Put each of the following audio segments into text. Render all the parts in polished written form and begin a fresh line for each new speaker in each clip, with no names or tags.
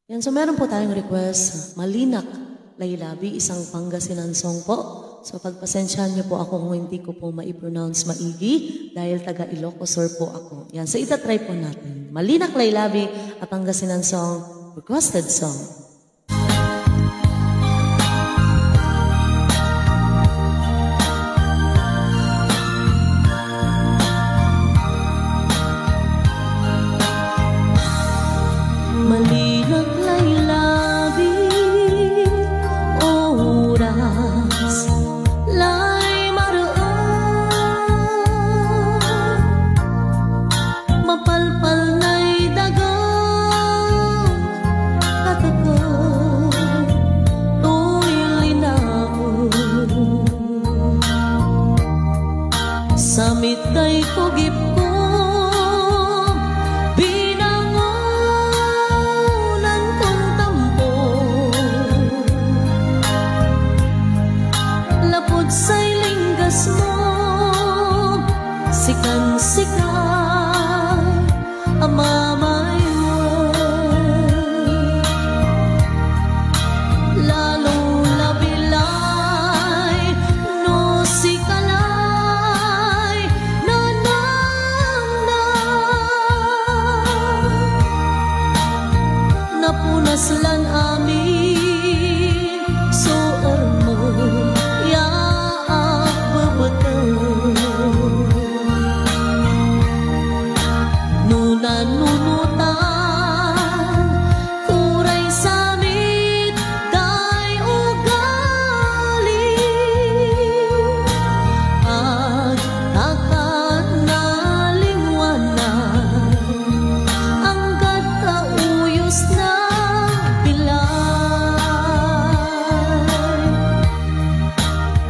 Yan, so meron po tayong request, Malinak, Laylabi, isang Pangasinan song po. So pagpasensyahan niyo po ako kung hindi ko po ma-pronounce maigi dahil taga Ilocos Sur po ako. Yan, so itatry po natin. Malinak, Laylabi, at Pangasinan song, requested song. Malinak, Laylabi, oras lay maroon, mapalpal na'y dagang katakot, to'y linahon, samit ay kugip ko. Sa'y linggas mo, sikan-sikay, amamay mo, lalong labilay, no sikalay, napunas lan amin, so ermo, nunutan, kuray samit, day ugali, at takan na lingwanan, hanggat kauyos na pilay.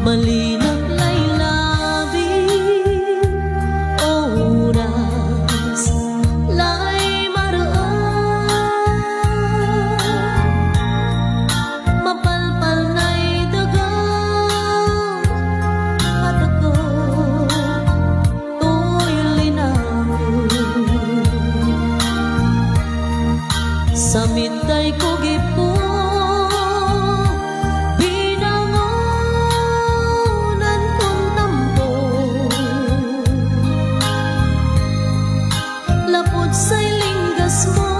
Malinak, Laylabi, oras lay maroon, mapalpal na'y dagang katakot, to'y linahon, samit ay kugip ko. Sa'y linggas mo,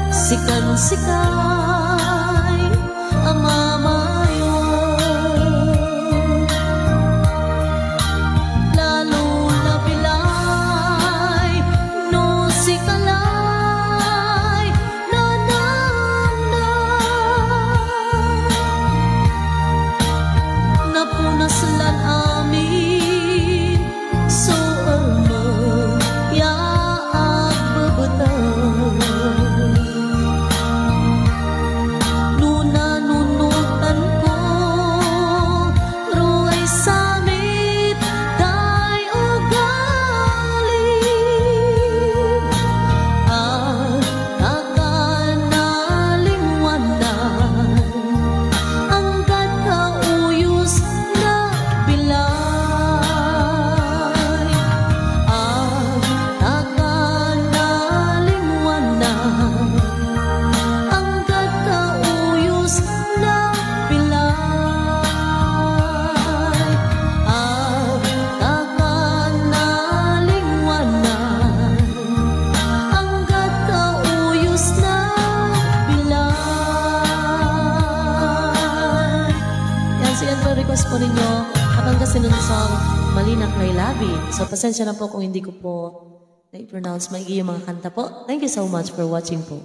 sikan-sikay, amamay mo, lalo nabilay, no sikalay, napunas lan amin, so nunutan ko, ruay samit, day ugali, at takan na lingwanan, hanggat kauyos na bilay, at takan na lingwanan, hanggat kauyos na pilay, at takan na lingwanan, hanggat kauyos na pilay. Yan, siyan po request po ninyo kapag kasi nun song Malinak, Laylabi. So pasensya na po kung hindi ko po na-pronounce maigi yung mga kanta po. Thank you so much for watching po.